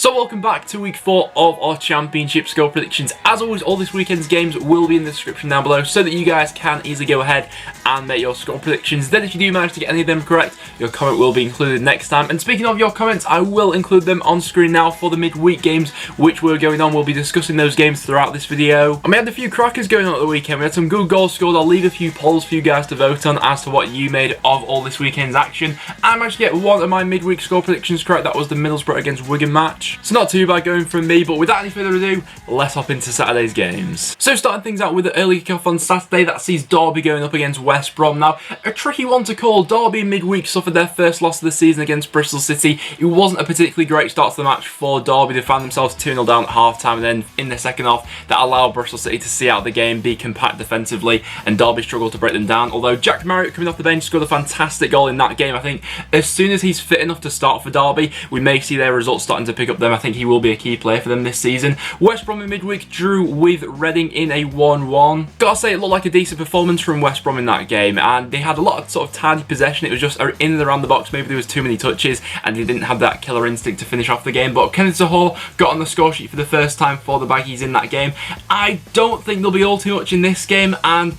So welcome back to week 4 of our championship score predictions. As always, all this weekend's games will be in the description down below so that you guys can easily go ahead and make your score predictions. Then if you do manage to get any of them correct, your comment will be included next time. And speaking of your comments, I will include them on screen now for the midweek games which were going on. We'll be discussing those games throughout this video. And we had a few crackers going on at the weekend. We had some good goals scored. I'll leave a few polls for you guys to vote on as to what you made of all this weekend's action. I managed to get one of my midweek score predictions correct. That was the Middlesbrough against Wigan match. So not too bad going from me, but without any further ado, let's hop into Saturday's games. So starting things out with the early kickoff on Saturday, that sees Derby going up against West Brom. Now, a tricky one to call. Derby in midweek suffered their first loss of the season against Bristol City. It wasn't a particularly great start to the match for Derby. They found themselves 2-0 down at half-time, and then in the second half, that allowed Bristol City to see out the game, be compact defensively, and Derby struggled to break them down. Although Jack Marriott coming off the bench scored a fantastic goal in that game. I think as soon as he's fit enough to start for Derby, we may see their results starting to pick up them. I think he will be a key player for them this season. West Brom in midweek drew with Reading in a 1-1. Gotta say, it looked like a decent performance from West Brom in that game, and they had a lot of sort of tidy possession. It was just in and around the box. Maybe there was too many touches, and they didn't have that killer instinct to finish off the game. But Kenneth Zohore got on the score sheet for the first time for the Baggies in that game. I don't think there'll be all too much in this game, and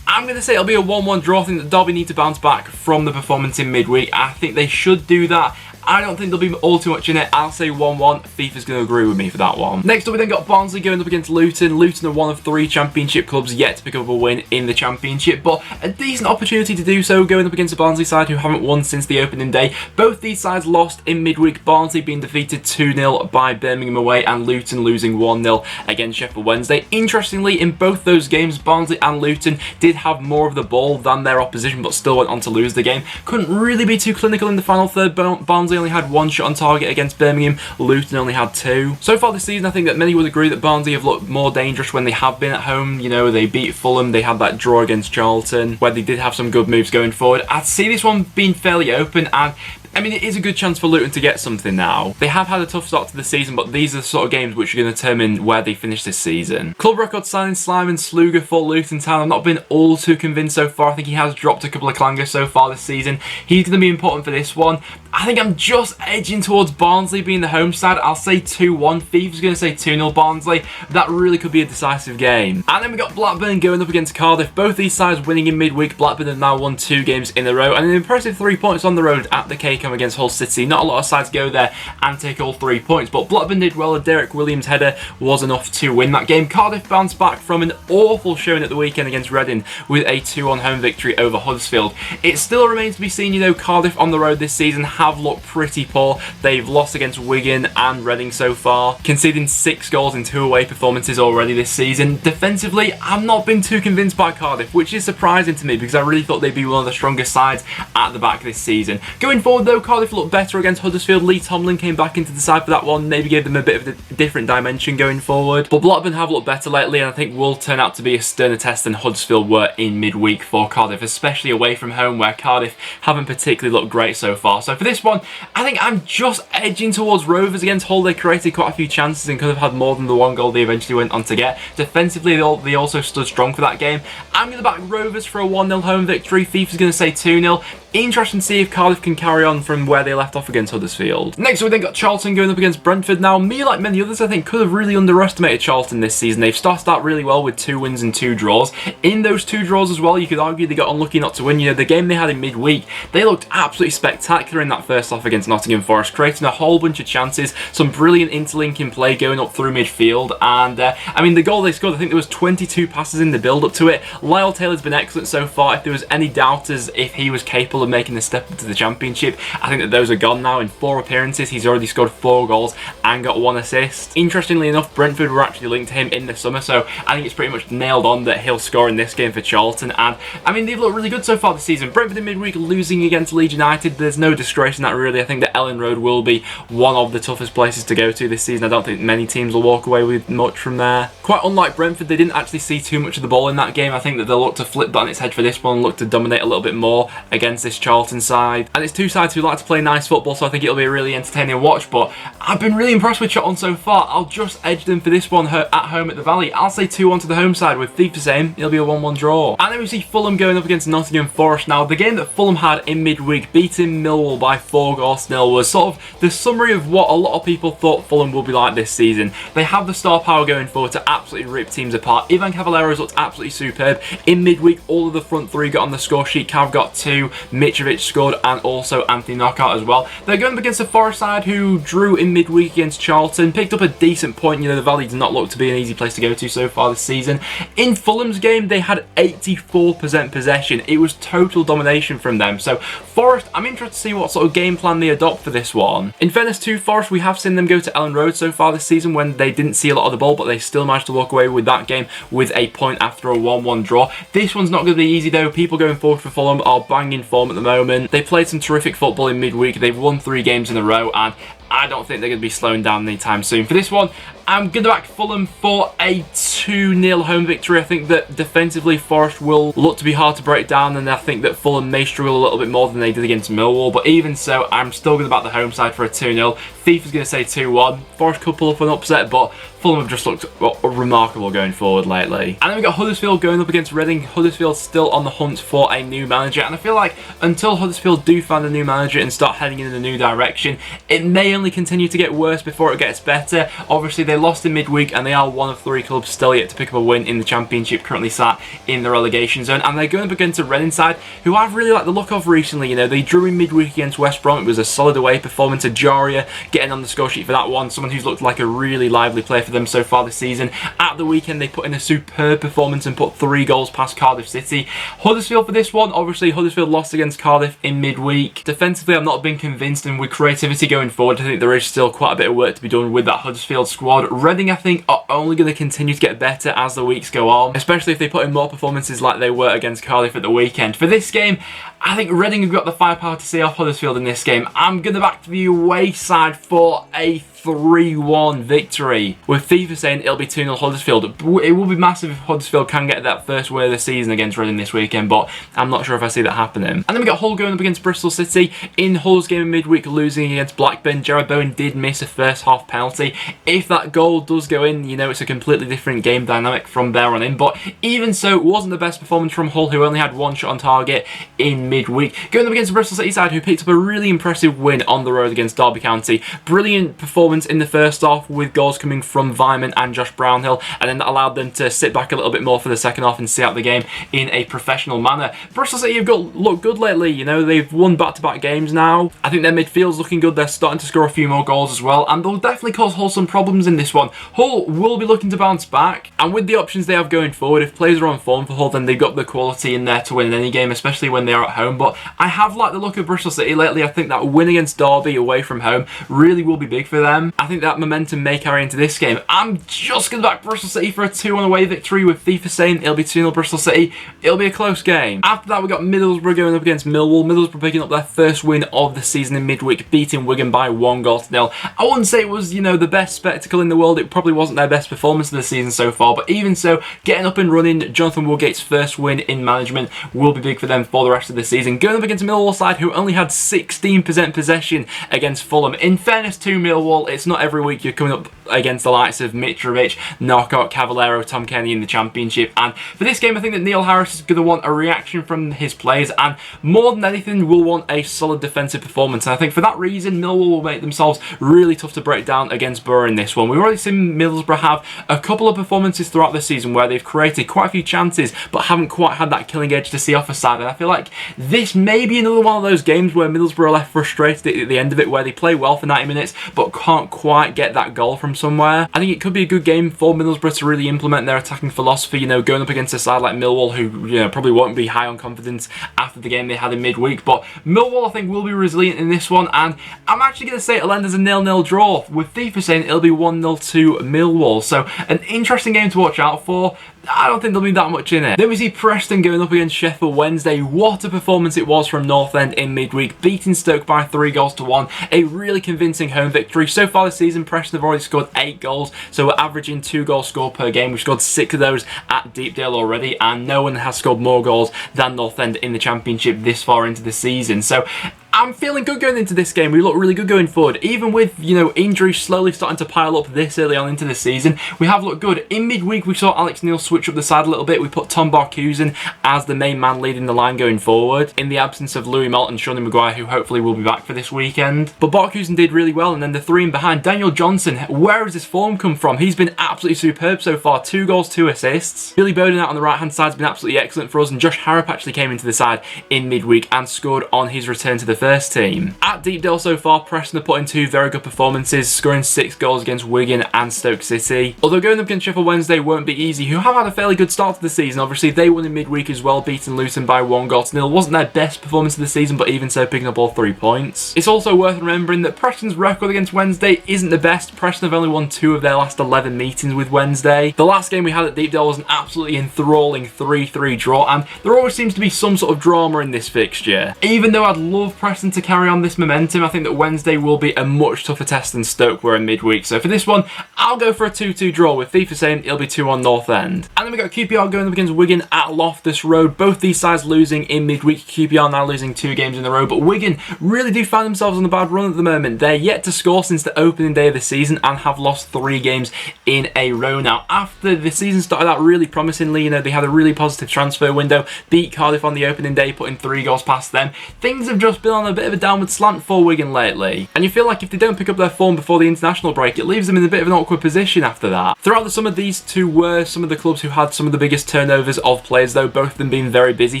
I'm going to say it'll be a 1-1 draw. I think that Derby need to bounce back from the performance in midweek. I think they should do that. I don't think there'll be all too much in it. I'll say 1-1. FIFA's going to agree with me for that one. Next up, we then got Barnsley going up against Luton. Luton are one of 3 championship clubs yet to pick up a win in the championship, but a decent opportunity to do so going up against a Barnsley side who haven't won since the opening day. Both these sides lost in midweek. Barnsley being defeated 2-0 by Birmingham away, and Luton losing 1-0 against Sheffield Wednesday. Interestingly, in both those games, Barnsley and Luton did have more of the ball than their opposition, but still went on to lose the game. Couldn't really be too clinical in the final third. Barnsley only had 1 shot on target against Birmingham. Luton only had 2. So far this season, I think that many would agree that Barnsley have looked more dangerous when they have been at home. You know, they beat Fulham, they had that draw against Charlton, where they did have some good moves going forward. I'd see this one being fairly open, and I mean, it is a good chance for Luton to get something now. They have had a tough start to the season, but these are the sort of games which are going to determine where they finish this season. Club record signing Simon Sluga for Luton Town. I've not been all too convinced so far. I think he has dropped a couple of clangers so far this season. He's going to be important for this one. I think I'm just edging towards Barnsley being the home side. I'll say 2-1. FIFA's going to say 2-0 Barnsley. That really could be a decisive game. And then we got Blackburn going up against Cardiff. Both these sides winning in midweek. Blackburn have now won 2 games in a row, and an impressive 3 points on the road at the Caycombe against Hull City. Not a lot of sides go there and take all 3 points, but Blackburn did well. A Derek Williams header was enough to win that game. Cardiff bounced back from an awful showing at the weekend against Reading with a 2-1 home victory over Huddersfield. It still remains to be seen. You know, Cardiff on the road this season have looked pretty poor. They've lost against Wigan and Reading so far, conceding 6 goals in 2 away performances already this season. Defensively, I've not been too convinced by Cardiff, which is surprising to me because I really thought they'd be one of the strongest sides at the back this season. Going forward though, Cardiff looked better against Huddersfield. Lee Tomlin came back into the side for that one, maybe gave them a bit of a different dimension going forward. But Blackburn have looked better lately, and I think will turn out to be a sterner test than Huddersfield were in midweek for Cardiff, especially away from home where Cardiff haven't particularly looked great so far. So for this one, I think I'm just edging towards Rovers against Hull. They created quite a few chances and could have had more than the 1 goal they eventually went on to get. Defensively, they also stood strong for that game. I'm going to back Rovers for a 1-0 home victory. FIFA's going to say 2-0. Interesting to see if Cardiff can carry on from where they left off against Huddersfield. Next, we then got Charlton going up against Brentford. Now, me, like many others, I think, could have really underestimated Charlton this season. They've started out really well with 2 wins and 2 draws. In those 2 draws as well, you could argue they got unlucky not to win. You know, the game they had in midweek, they looked absolutely spectacular in that first half against Nottingham Forest, creating a whole bunch of chances, some brilliant interlinking play going up through midfield, and I mean, the goal they scored, I think there was 22 passes in the build-up to it. Lyle Taylor's been excellent so far. If there was any doubters if he was capable of making the step into the championship, I think that those are gone now. In 4 appearances, he's already scored 4 goals and got 1 assist. Interestingly enough, Brentford were actually linked to him in the summer, so I think it's pretty much nailed on that he'll score in this game for Charlton. And I mean, they've looked really good so far this season. Brentford in midweek losing against Leeds United. There's no disgrace in that, really. I think that Ellen Road will be one of the toughest places to go to this season. I don't think many teams will walk away with much from there. Quite unlike Brentford, they didn't actually see too much of the ball in that game. I think that they'll look to flip that on its head for this one, look to dominate a little bit more against this Charlton side. And it's 2 sides who like to play nice football, so I think it'll be a really entertaining watch. But I've been really impressed with Charlton so far. I'll just edge them for this one at home at the Valley. I'll say 2-1 to the home side, with FIFA saying it'll be a 1-1 draw. And then we see Fulham going up against Nottingham Forest. Now, the game that Fulham had in midweek, beating Millwall by 4-0 was sort of the summary of what a lot of people thought Fulham would be like this season. They have the star power going forward to absolutely rip teams apart. Ivan Cavallero's looked absolutely superb. In midweek, all of the front three got on the score sheet. Cav got 2, Mitrovic scored, and also Anthony Knockout as well. They're going up against a Forest side who drew in midweek against Charlton, picked up a decent point. You know, the Valley does not look to be an easy place to go to so far this season. In Fulham's game, they had 84% possession. It was total domination from them. So Forest, I'm interested to see what sort of game plan they adopt for this one. In fairness to Forest, we have seen them go to Ellen Road so far this season when they didn't see a lot of the ball, but they still managed to walk away with that game with a point after a 1-1 draw. This one's not going to be easy though. People going forward for Fulham are banging form at the moment. They played some terrific football in midweek. They've won 3 games in a row, and I don't think they're going to be slowing down anytime soon. For this one, I'm going to back Fulham for a 2-0 home victory. I think that defensively Forest will look to be hard to break down, and I think that Fulham may struggle a little bit more than they did against Millwall. But even so, I'm still going to back the home side for a 2-0. Thief is going to say 2-1. Forest could pull up an upset, but Fulham have just looked remarkable going forward lately. And then we've got Huddersfield going up against Reading. Huddersfield still on the hunt for a new manager, and I feel like until Huddersfield do find a new manager and start heading in a new direction, it may only continue to get worse before it gets better. Obviously, they lost in midweek, and they are one of 3 clubs still yet to pick up a win in the Championship, currently sat in the relegation zone. And they're going up against a Reading side who I've really liked the look of recently. You know, they drew in midweek against West Brom. It was a solid away performance. Ajaria getting on the score sheet for that one. Someone who's looked like a really lively player for them so far this season. At the weekend, they put in a superb performance and put 3 goals past Cardiff City. Huddersfield for this one. Obviously, Huddersfield lost against Cardiff in midweek. Defensively, I've not been convinced, and with creativity going forward, I think there is still quite a bit of work to be done with that Huddersfield squad. Reading, I think, are only going to continue to get better as the weeks go on, especially if they put in more performances like they were against Cardiff at the weekend. For this game, I think Reading have got the firepower to see off Huddersfield in this game. I'm going to back the away side for a 3-1 victory, with FIFA saying it'll be 2-0 Huddersfield. It will be massive if Huddersfield can get that first win of the season against Reading this weekend, but I'm not sure if I see that happening. And then we got Hull going up against Bristol City. In Hull's game in midweek, losing against Blackburn, Jared Bowen did miss a first half penalty. If that goal does go in, you know, it's a completely different game dynamic from there on in, but even so, it wasn't the best performance from Hull, who only had 1 shot on target in midweek. Going up against the Bristol City side, who picked up a really impressive win on the road against Derby County. Brilliant performance in the first half, with goals coming from Vyman and Josh Brownhill, and then that allowed them to sit back a little bit more for the second half and see out the game in a professional manner. Bristol City have looked good lately. You know, they've won back-to-back games now. I think their midfield's looking good. They're starting to score a few more goals as well, and they'll definitely cause Hull some problems in this one. Hull will be looking to bounce back, and with the options they have going forward, if players are on form for Hull, then they've got the quality in there to win any game, especially when they're at home. But I have liked the look of Bristol City lately. I think that win against Derby away from home really will be big for them. I think that momentum may carry into this game. I'm just going to back Bristol City for a 2-1 away victory, with FIFA saying it'll be 2-0 Bristol City. It'll be a close game. After that, we got Middlesbrough going up against Millwall. Middlesbrough picking up their first win of the season in midweek, beating Wigan by 1-0. I wouldn't say it was, you know, the best spectacle in the world. It probably wasn't their best performance of the season so far, but even so, getting up and running, Jonathan Woolgate's first win in management will be big for them for the rest of the season. Going up against Millwall side, who only had 16% possession against Fulham. In fairness to Millwall, it's not every week you're coming up against the likes of Mitrovic, Knockout, Cavallero, Tom Kenny in the Championship. And for this game, I think that Neil Harris is going to want a reaction from his players, and more than anything will want a solid defensive performance. And I think for that reason, Millwall will make themselves really tough to break down against Borough in this one. We've already seen Middlesbrough have a couple of performances throughout the season where they've created quite a few chances but haven't quite had that killing edge to see off a side. And I feel like this may be another one of those games where Middlesbrough are left frustrated at the end of it, where they play well for 90 minutes but can't quite get that goal from somewhere. I think it could be a good game for Middlesbrough to really implement their attacking philosophy, you know, going up against a side like Millwall, who, you know, probably won't be high on confidence after the game they had in midweek. But Millwall, I think, will be resilient in this one, and I'm actually going to say it'll end as a 0-0 draw, with FIFA saying it'll be 1-0 to Millwall. So an interesting game to watch out for. I don't think there'll be that much in it. Then we see Preston going up against Sheffield Wednesday. What a performance it was from North End in midweek, beating Stoke by 3-1. A really convincing home victory. So far this season, Preston have already scored 8 goals, so we're averaging 2 goals scored per game. We've scored 6 of those at Deepdale already, and no one has scored more goals than North End in the Championship this far into the season. So I'm feeling good going into this game. We look really good going forward. Even with, you know, injuries slowly starting to pile up this early on into the season, we have looked good. In midweek, we saw Alex Neil switch up the side a little bit. We put Tom Barcusen as the main man leading the line going forward, in the absence of Louis Malt and Shawnee Maguire, who hopefully will be back for this weekend. But Barcusen did really well, and then the three in behind. Daniel Johnson, where has his form come from? He's been absolutely superb so far. 2 goals, 2 assists. Billy Bowden out on the right-hand side has been absolutely excellent for us, and Josh Harrop actually came into the side in midweek and scored on his return to the first team. At Deepdale so far, Preston have put in 2 very good performances, scoring 6 goals against Wigan and Stoke City. Although going up against Sheffield Wednesday won't be easy, who have had a fairly good start to the season. Obviously, they won in midweek as well, beating Luton by 1-0. Wasn't their best performance of the season, but even so, picking up all 3 points. It's also worth remembering that Preston's record against Wednesday isn't the best. Preston have only won 2 of their last 11 meetings with Wednesday. The last game we had at Deepdale was an absolutely enthralling 3-3 draw, and there always seems to be some sort of drama in this fixture. Even though I'd love Preston to carry on this momentum, I think that Wednesday will be a much tougher test than Stoke were in midweek. So for this one, I'll go for a 2-2 draw, with FIFA saying it'll be 2-1 North End. And then we got QPR going up against Wigan at Loftus Road. Both these sides losing in midweek. QPR now losing 2 games in a row, but Wigan really do find themselves on a bad run at the moment. They're yet to score since the opening day of the season and have lost 3 games in a row now. After the season started out really promisingly, you know, they had a really positive transfer window, beat Cardiff on the opening day, putting 3 goals past them. Things have just been on a bit of a downward slant for Wigan lately, and you feel like if they don't pick up their form before the international break, it leaves them in a bit of an awkward position after that. Throughout the summer, these two were some of the clubs who had some of the biggest turnovers of players, though, both of them being very busy,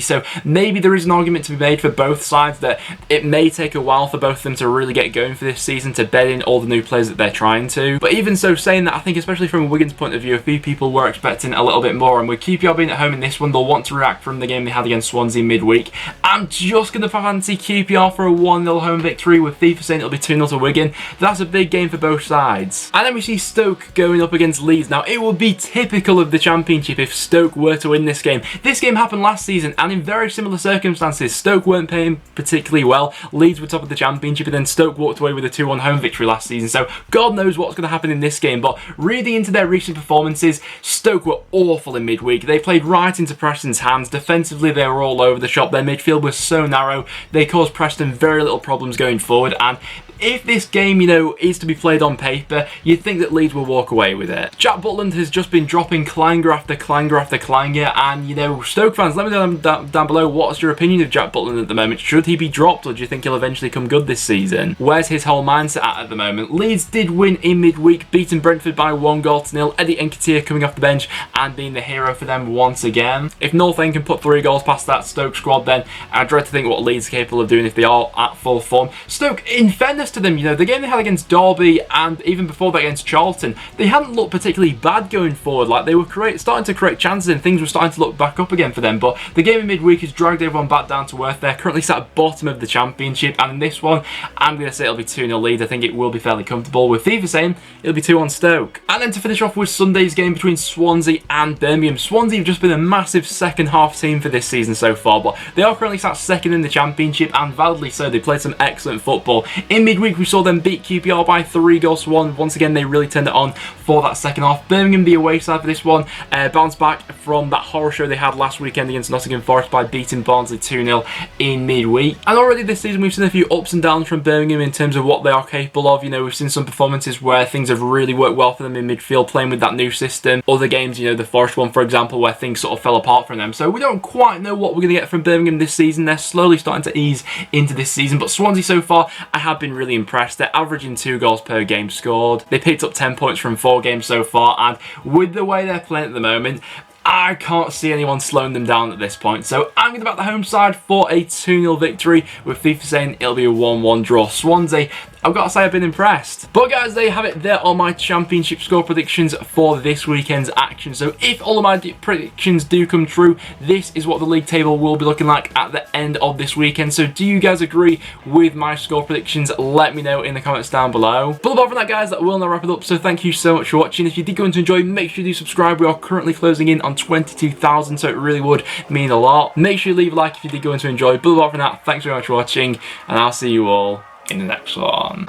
so maybe there is an argument to be made for both sides that it may take a while for both of them to really get going for this season, to bed in all the new players that they're trying to. But even so, saying that, I think especially from Wigan's point of view, a few people were expecting a little bit more, and with QPR being at home in this one, they'll want to react from the game they had against Swansea midweek. I'm just going to fancy QPR for a 1-0 home victory, with FIFA saying it'll be 2-0 to Wigan. That's a big game for both sides. And then we see Stoke going up against Leeds. Now, it would be typical of the Championship if Stoke were to win this game. This game happened last season, and in very similar circumstances. Stoke weren't playing particularly well. Leeds were top of the Championship, and then Stoke walked away with a 2-1 home victory last season. So God knows what's going to happen in this game. But reading into their recent performances, Stoke were awful in midweek. They played right into Preston's hands. Defensively, they were all over the shop. Their midfield was so narrow. They caused Preston very little problems going forward, and if this game, you know, is to be played on paper, you'd think that Leeds will walk away with it. Jack Butland has just been dropping clanger after clanger after clanger, and, you know, Stoke fans, let me know down below, what's your opinion of Jack Butland at the moment? Should he be dropped, or do you think he'll eventually come good this season? Where's his whole mindset at the moment? Leeds did win in midweek, beating Brentford by 1-0. Eddie Nketiah coming off the bench and being the hero for them once again. If North End can put 3 goals past that Stoke squad, then I dread to think what Leeds are capable of doing if they are at full form. Stoke, in fairness to them, you know, the game they had against Derby and even before that against Charlton, they hadn't looked particularly bad going forward. Like, they were starting to create chances and things were starting to look back up again for them. But the game in midweek has dragged everyone back down to earth. They're currently sat at bottom of the Championship, and in this one, I'm going to say it'll be 2-0 lead. I think it will be fairly comfortable, with FIFA saying it'll be 2-1 Stoke. And then to finish off with Sunday's game between Swansea and Birmingham. Swansea have just been a massive second half team for this season so far, but they are currently sat second in the Championship, and validly so. They played some excellent football. In midweek, we saw them beat QPR by 3-1. Once again, they really turned it on for that second half. Birmingham, the away side for this one, bounced back from that horror show they had last weekend against Nottingham Forest by beating Barnsley 2-0 in midweek. And already this season, we've seen a few ups and downs from Birmingham in terms of what they are capable of. You know, we've seen some performances where things have really worked well for them in midfield, playing with that new system. Other games, you know, the Forest one, for example, where things sort of fell apart from them. So we don't quite know what we're going to get from Birmingham this season. They're slowly starting to ease into this season. But Swansea so far, I have been really impressed. They're averaging 2 goals per game scored. They picked up 10 points from 4 games so far, and with the way they're playing at the moment, I can't see anyone slowing them down at this point. So I'm going to back the home side for a 2-0 victory, with FIFA saying it'll be a 1-1 draw. Swansea, I've got to say I've been impressed. But guys, there you have it. There are my Championship score predictions for this weekend's action. So if all of my predictions do come true, this is what the league table will be looking like at the end of this weekend. So do you guys agree with my score predictions? Let me know in the comments down below. But apart from that, guys, that will now wrap it up. So thank you so much for watching. If you did go on to enjoy, make sure you do subscribe. We are currently closing in on 22,000, so it really would mean a lot. Make sure you leave a like if you did go on to enjoy. But apart from that, thanks very much for watching, and I'll see you all in the next one.